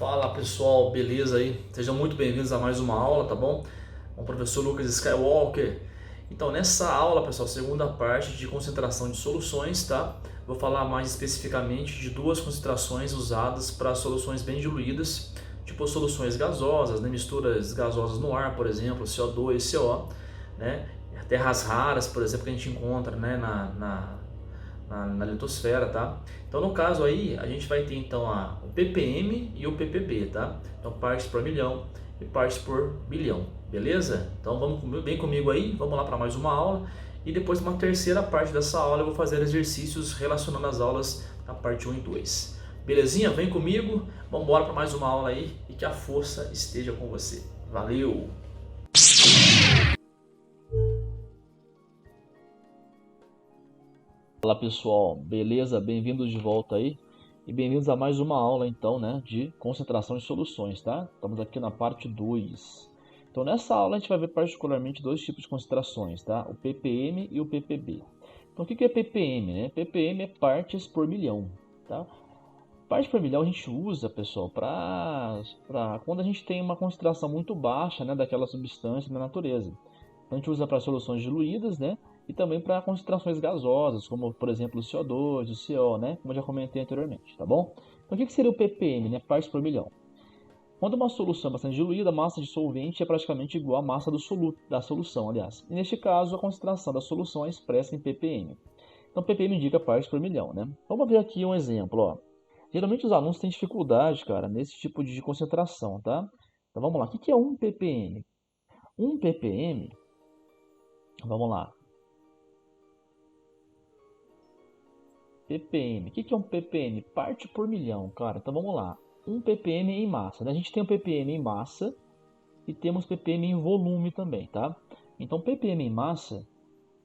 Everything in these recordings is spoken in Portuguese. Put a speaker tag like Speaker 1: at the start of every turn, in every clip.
Speaker 1: Fala pessoal, beleza aí? Sejam muito bem-vindos a mais uma aula, tá bom? Com o professor Lucas Skywalker. Então, nessa aula, pessoal, segunda parte de concentração de soluções, tá? Vou falar mais especificamente de duas concentrações usadas para soluções bem diluídas, tipo soluções gasosas, né? Misturas gasosas no ar, por exemplo, CO2 e CO, né? Terras raras, por exemplo, que a gente encontra, né, na litosfera, tá? Então, no caso aí, a gente vai ter então o ppm e o ppb, tá? Então, partes por milhão e partes por bilhão, beleza? Então, bem comigo aí, vamos lá para mais uma aula. E depois, uma terceira parte dessa aula, eu vou fazer exercícios relacionando as aulas da parte 1 e 2. Belezinha? Vem comigo, vamos embora para mais uma aula aí e que a força esteja com você. Valeu! Fala pessoal, beleza? Bem-vindos de volta aí e bem-vindos a mais uma aula então, né, de concentração de soluções, tá? Estamos aqui na parte 2. Então nessa aula a gente vai ver particularmente dois tipos de concentrações, tá? O ppm e o ppb. Então o que é ppm, né? ppm é partes por milhão, tá? Parte por milhão a gente usa, pessoal, para quando a gente tem uma concentração muito baixa, né, daquela substância na natureza. Então a gente usa para soluções diluídas, né? E também para concentrações gasosas, como por exemplo o CO2, o CO, né? Como eu já comentei anteriormente, tá bom? Então o que seria o ppm, né? Partes por milhão. Quando uma solução é bastante diluída, a massa de solvente é praticamente igual à massa da solução, aliás. E neste caso, a concentração da solução é expressa em ppm. Então ppm indica partes por milhão, né? Vamos ver aqui um exemplo, ó. Geralmente os alunos têm dificuldade, cara, nesse tipo de concentração, tá? Então vamos lá. O que é 1 ppm? 1 ppm, vamos lá. ppm. O que é um ppm? Parte por milhão, cara. Então vamos lá. 1 ppm em massa, né? A gente tem o ppm em massa e temos ppm em volume também, tá? Então ppm em massa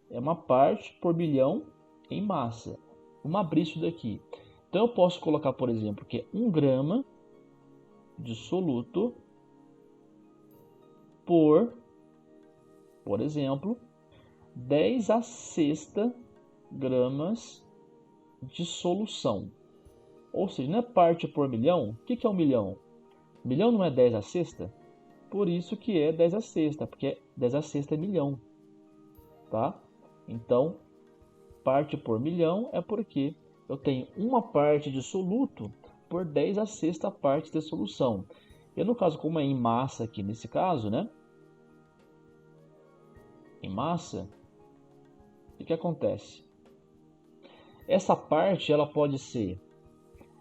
Speaker 1: é uma parte por milhão em massa. Vamos abrir isso daqui. Então eu posso colocar, por exemplo, que é 1 grama de soluto por exemplo, 10 a sexta gramas de solução. Ou seja, não é parte por milhão? O que é um milhão? Milhão não é 10 a sexta? Por isso que é 10 a sexta, porque 10 a sexta é milhão, tá? Então, parte por milhão é porque eu tenho uma parte de soluto por 10 a sexta parte de solução. E no caso, como é em massa aqui nesse caso, né? Em massa, o que acontece? Essa parte ela pode ser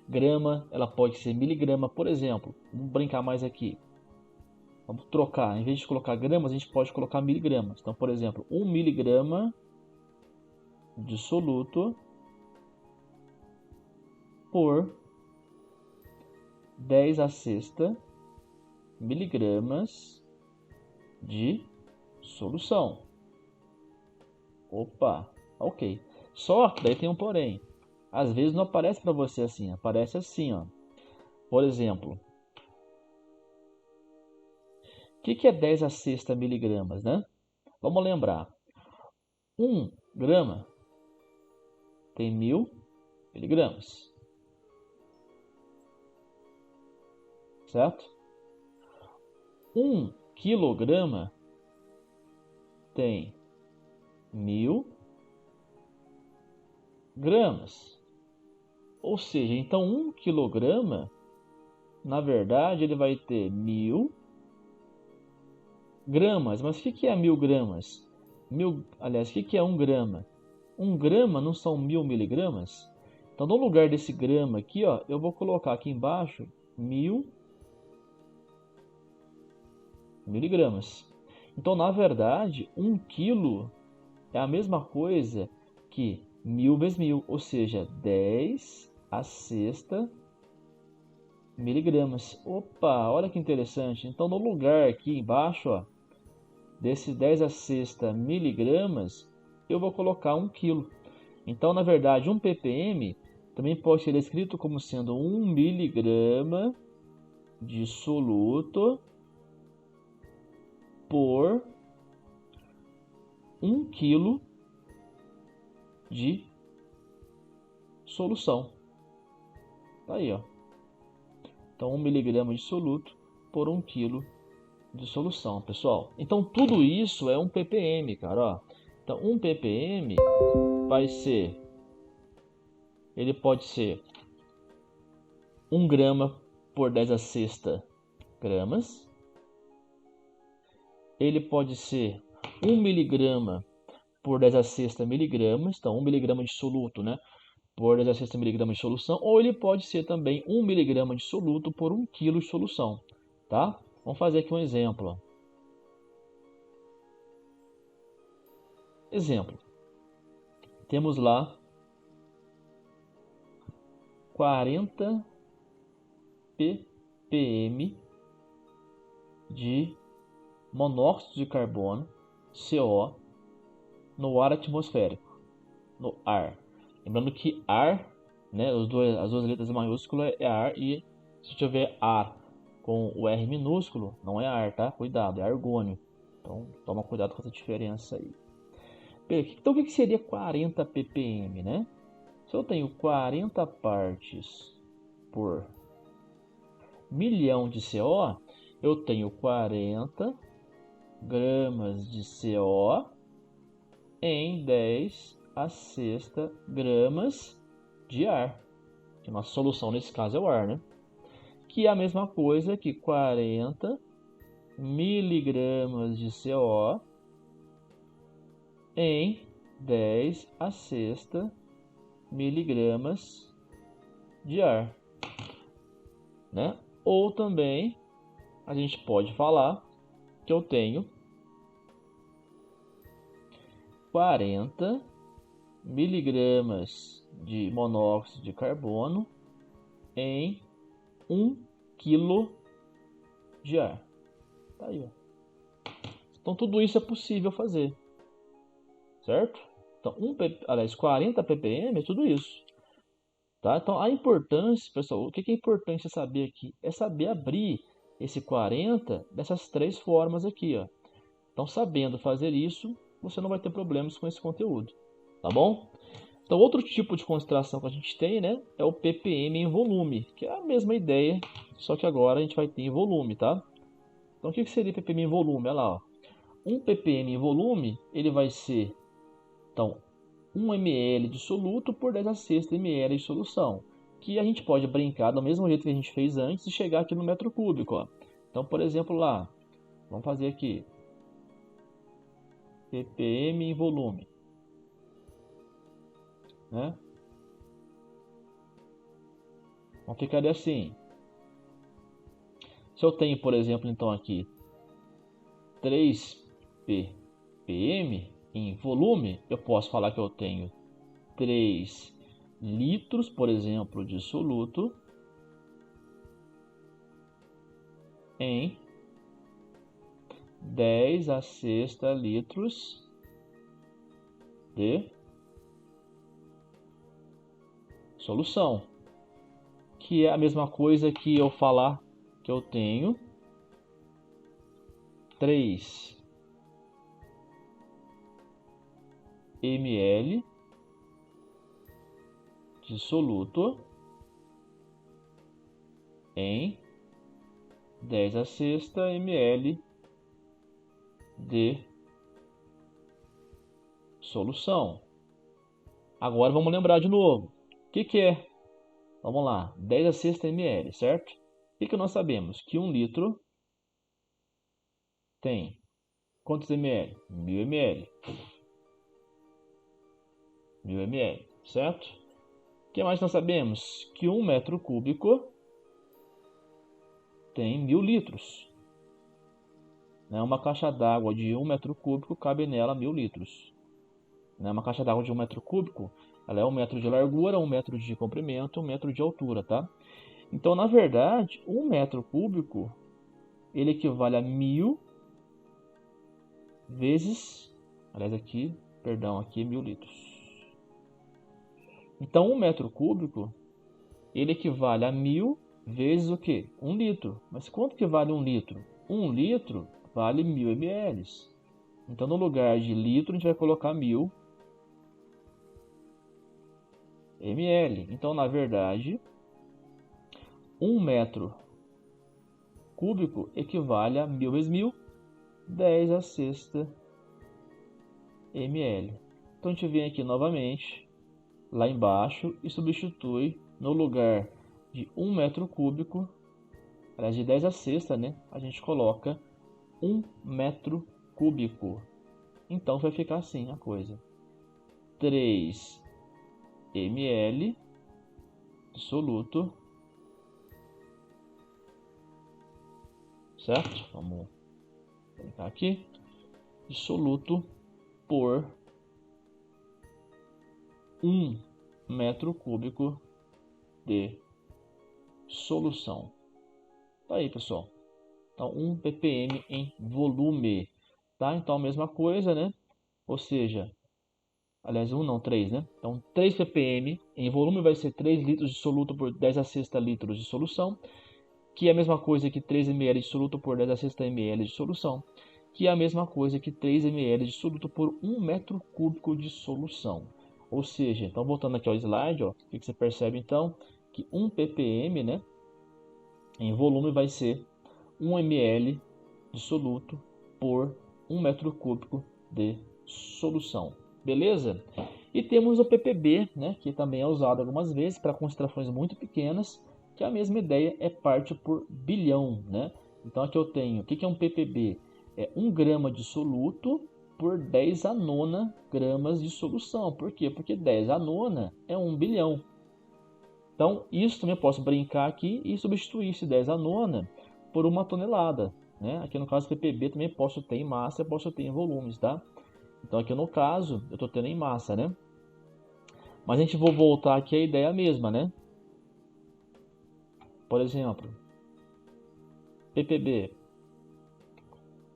Speaker 1: grama, ela pode ser miligrama, por exemplo. Vamos brincar mais aqui. Vamos trocar, em vez de colocar gramas, a gente pode colocar miligramas. Então, por exemplo, 1 miligrama de soluto por 10 a sexta miligramas de solução. Opa, ok. Só que daí tem um porém. Às vezes não aparece para você assim, aparece assim, ó. Por exemplo, o que é 10 a sexta miligramas, né? Vamos lembrar. 1 grama tem 1000 miligramas, certo? 1 quilograma tem 1000 gramas. Ou seja, então 1 quilograma, na verdade, ele vai ter 1000 gramas. Mas o que é 1000 gramas? Aliás, o que é 1 grama? 1 grama não são 1000 miligramas? Então, no lugar desse grama aqui, ó, eu vou colocar aqui embaixo 1000 miligramas. Então, na verdade, 1 quilo é a mesma coisa que 1000 vezes 1000, ou seja, 10 a sexta miligramas. Opa, olha que interessante. Então, no lugar aqui embaixo, ó, desse 10 a sexta miligramas, eu vou colocar 1 quilo. Então, na verdade, 1 ppm também pode ser escrito como sendo 1 miligrama de soluto por 1 quilo de solução. Tá aí, ó. Então, 1 miligrama de soluto por 1 quilo de solução, pessoal. Então, tudo isso é um ppm, cara. Ó. Então, 1 ppm vai ser... Ele pode ser 1 grama por 10 a sexta gramas. Ele pode ser 1 miligrama por 10 a sexta miligramas. Então, 1 miligrama de soluto, né? Por 10 a sexta miligramas de solução. Ou ele pode ser também 1 miligrama de soluto por 1 quilo de solução. Tá? Vamos fazer aqui um exemplo. Ó. Exemplo. Temos lá 40 ppm de monóxido de carbono, CO, no ar atmosférico, no ar. Lembrando que ar, né, as duas letras maiúsculas é ar, e se tiver ar com o R minúsculo, não é ar, tá? Cuidado, é argônio. Então, toma cuidado com essa diferença aí. Então, o que seria 40 ppm, né? Se eu tenho 40 partes por milhão de CO, eu tenho 40 gramas de CO em 10 a sexta gramas de ar. Que nossa solução nesse caso é o ar, né? Que é a mesma coisa que 40 miligramas de CO em 10 a sexta miligramas de ar, né? Ou também a gente pode falar que eu tenho 40 miligramas de monóxido de carbono em 1 quilo de ar. Tá aí, ó. Então tudo isso é possível fazer, certo? Então 40 ppm é tudo isso. Tá? Então a importância, pessoal, o que é importante saber aqui? É saber abrir esse 40 dessas três formas aqui, ó. Então, sabendo fazer isso, você não vai ter problemas com esse conteúdo, tá bom? Então, outro tipo de concentração que a gente tem, né, é o ppm em volume, que é a mesma ideia, só que agora a gente vai ter em volume, tá? Então, o que seria ppm em volume? Olha lá, ó. 1 ppm em volume, ele vai ser, então, 1 ml de soluto por 10 a sexta ml de solução, que a gente pode brincar do mesmo jeito que a gente fez antes e chegar aqui no metro cúbico, ó. Então, por exemplo, lá, vamos fazer aqui, ppm em volume, né? Então ficaria assim. Se eu tenho, por exemplo, então aqui 3 ppm em volume, eu posso falar que eu tenho 3 litros, por exemplo, de soluto em 10 a sexta litros de solução, que é a mesma coisa que eu falar que eu tenho 3 ml de soluto em 10 a sexta ml de solução. Agora vamos lembrar de novo. O que é? Vamos lá, 10 a sexta ml, certo? O que nós sabemos? Que 1 litro tem quantos ml? 1000 ml. 1000 ml, certo? O que mais nós sabemos? Que 1 metro cúbico tem 1000 litros. Uma caixa d'água de 1 metro cúbico cabe nela 1000 litros. Uma caixa d'água de 1 metro cúbico, ela é 1 metro de largura, 1 metro de comprimento, 1 metro de altura, tá? Então, na verdade, 1 metro cúbico, ele equivale a 1000 vezes, aliás aqui, perdão, aqui 1000 litros. Então, 1 metro cúbico, ele equivale a 1000 vezes o quê? 1 litro. Mas quanto que vale 1 litro? 1 litro vale 1000 ml. Então, no lugar de litro, a gente vai colocar 1000 ml. Então, na verdade, 1 metro cúbico equivale a 1000 vezes 1000, 10 a sexta ml. Então a gente vem aqui novamente, lá embaixo, e substitui no lugar de 1 metro cúbico, aliás, de 10 a sexta, né? A gente coloca 1 metro cúbico. Então vai ficar assim a coisa: 3 ml de soluto, certo? Vamos colocar aqui, de soluto por 1 metro cúbico de solução. Tá aí, pessoal. Então, 1 ppm em volume. Tá? Então, a mesma coisa, né? Ou seja, aliás, 1 não, 3, né? Então, 3 ppm em volume vai ser 3 litros de soluto por 10 a sexta litros de solução, que é a mesma coisa que 3 ml de soluto por 10 a sexta ml de solução, que é a mesma coisa que 3 ml de soluto por 1 metro cúbico de solução. Ou seja, então voltando aqui ao slide, ó, o que você percebe então? Que 1 ppm, né, em volume vai ser 1 ml de soluto por 1 metro cúbico de solução. Beleza? E temos o ppb, né, que também é usado algumas vezes para concentrações muito pequenas, que a mesma ideia é parte por bilhão, né? Então aqui eu tenho, o que é um ppb? É 1 grama de soluto por 10 a nona gramas de solução. Por quê? Porque 10 a nona é 1 bilhão. Então isso também eu posso brincar aqui e substituir esse 10 a nona por 1 tonelada, né? Aqui no caso ppb também posso ter em massa, posso ter em volumes, tá? Então aqui no caso eu estou tendo em massa, né? Mas a gente vai voltar aqui à ideia mesma, né? Por exemplo, ppb,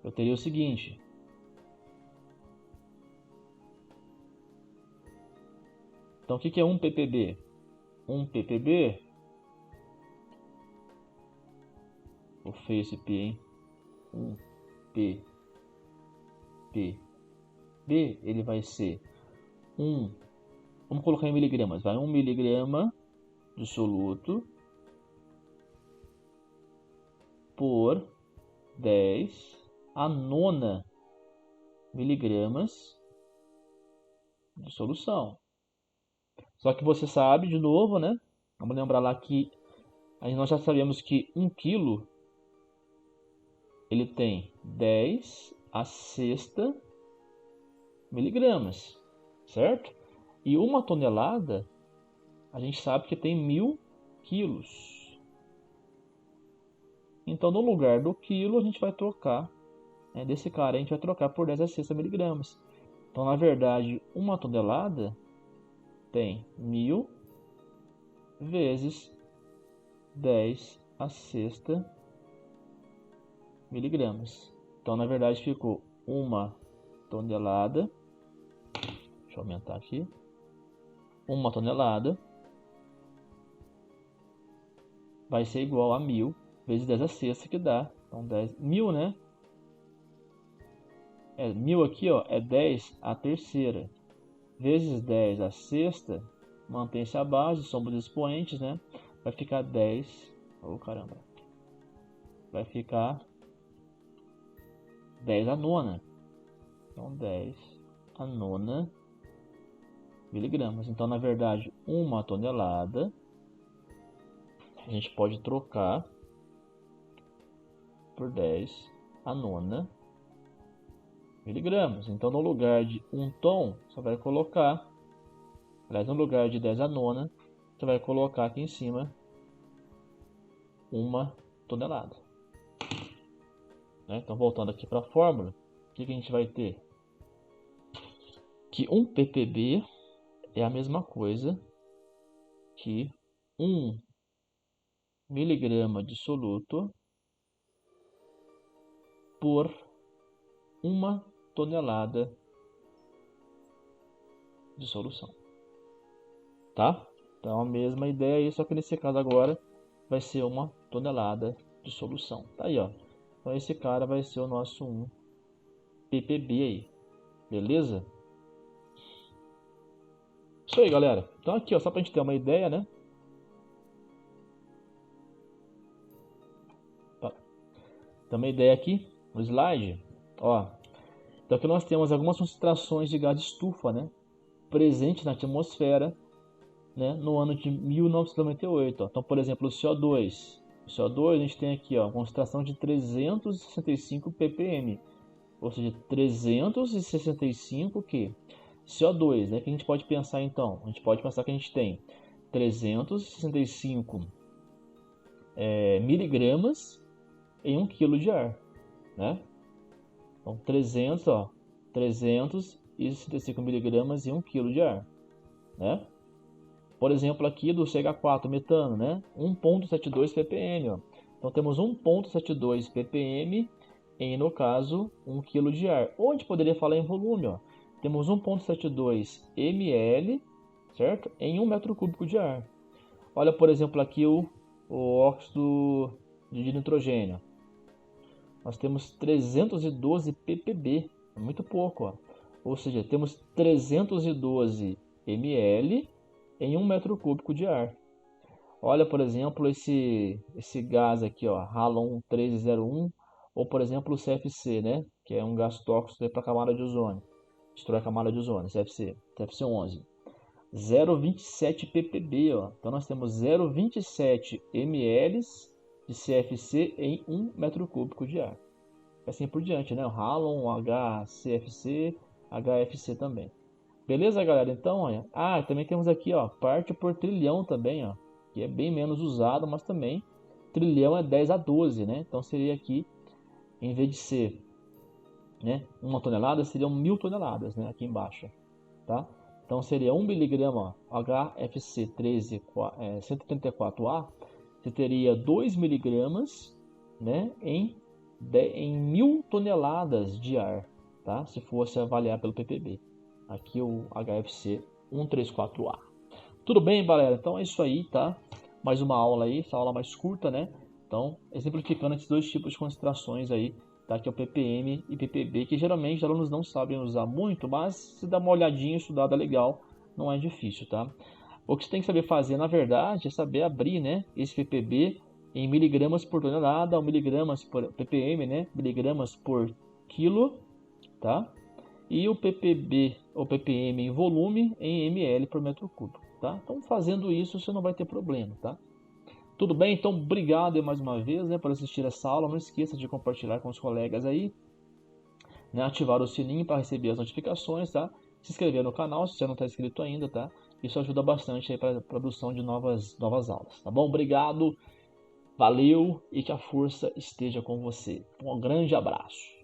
Speaker 1: eu teria o seguinte: então o que é 1 ppb? 1 ppb, vou feio esse P, hein? 1 ppb, ele vai ser 1, vamos colocar em miligramas, vai 1 miligrama de soluto por 10 a nona miligramas de solução. Só que você sabe, de novo, né? Vamos lembrar lá que nós já sabemos que 1 quilo ele tem 10 a sexta miligramas, certo? E 1 tonelada a gente sabe que tem 1000 quilos. Então, no lugar do quilo, a gente vai trocar, né, desse cara, a gente vai trocar por 10 a sexta miligramas. Então, na verdade, 1 tonelada tem 1000 vezes 10 a sexta miligramas. Então, na verdade, ficou 1 tonelada. Deixa eu aumentar aqui. 1 tonelada vai ser igual a 1000 vezes 10 a sexta, que dá. Então, 10.000, né? 1000 aqui, ó, é 10 a terceira. Vezes 10 a sexta, mantém-se a base, somos expoentes, né? Vai ficar 10. Oh, caramba. Vai ficar 10 a nona. Então, 10 a nona miligramas. Então, na verdade, 1 tonelada a gente pode trocar por 10 a nona miligramas. Então, no lugar de 1 tom, você vai colocar, aliás, no lugar de 10 a nona, você vai colocar aqui em cima 1 tonelada. Né? Então, voltando aqui para a fórmula, o que a gente vai ter? Que 1 ppb é a mesma coisa que 1 miligrama de soluto por 1 tonelada de solução. Tá? Então a mesma ideia aí, só que nesse caso agora vai ser 1 tonelada de solução. Tá aí, ó. Então esse cara vai ser o nosso 1 ppb aí. Beleza? Isso aí, galera. Então aqui, ó, só pra gente ter uma ideia, né? Tá. Tem uma ideia aqui no slide? Ó, então aqui nós temos algumas concentrações de gás de estufa, né, presente na atmosfera, né, no ano de 1998. Ó. Então, por exemplo, o CO2. O CO2 a gente tem aqui, ó, concentração de 365 ppm, ou seja, 365 que CO2, né? Que a gente pode pensar então? A gente pode pensar que a gente tem 365 miligramas em 1 kg de ar, né? Então 365 miligramas em 1 kg de ar, né? Por exemplo, aqui do CH4 metano, né? 1,72 ppm, ó. Então temos 1,72 ppm em, no caso, 1 kg de ar. Ou a gente poderia falar em volume, ó. Temos 1,72 ml, certo? Em 1 metro cúbico de ar. Olha, por exemplo, aqui o óxido de nitrogênio. Nós temos 312 ppb, é muito pouco, ó. Ou seja, temos 312 ml em 1 metro cúbico de ar. Olha, por exemplo, esse gás aqui, ó, Halon 1301, ou por exemplo o CFC, né, que é um gás tóxico para a camada de ozônio, destrói a camada de ozônio, CFC 11. 0,27 ppb, ó. Então nós temos 0,27 ml de CFC em 1 metro cúbico de ar. Assim por diante, né? O Halon, HCFC, HFC também. Beleza, galera? Então, olha. Também temos aqui, ó, parte por trilhão também, ó, que é bem menos usado, mas também trilhão é 10 a 12, né? Então seria aqui, em vez de ser, né, 1 tonelada, seriam 1000 toneladas, né, aqui embaixo, tá? Então seria 1 miligrama HFC 134A, você teria 2 miligramas, né, em 1000 toneladas de ar, tá? Se fosse avaliar pelo ppb. Aqui o HFC 134A. Tudo bem, galera? Então é isso aí, tá? Mais uma aula aí, essa aula mais curta, né? Então, exemplificando esses dois tipos de concentrações aí, tá? Que é o ppm e ppb, que geralmente os alunos não sabem usar muito, mas se dá uma olhadinha, estudada legal, não é difícil, tá? O que você tem que saber fazer, na verdade, é saber abrir, né, esse ppb em miligramas por tonelada, ou miligramas por ppm, né? Miligramas por quilo, tá? E o ppb ou ppm em volume em ml por metro cúbico, tá? Então fazendo isso você não vai ter problema, tá? Tudo bem? Então obrigado mais uma vez, né, por assistir essa aula. Não esqueça de compartilhar com os colegas aí, né, ativar o sininho para receber as notificações, tá? Se inscrever no canal se você não está inscrito ainda, tá? Isso ajuda bastante aí para a produção de novas aulas, tá bom? Obrigado, valeu e que a força esteja com você. Um grande abraço.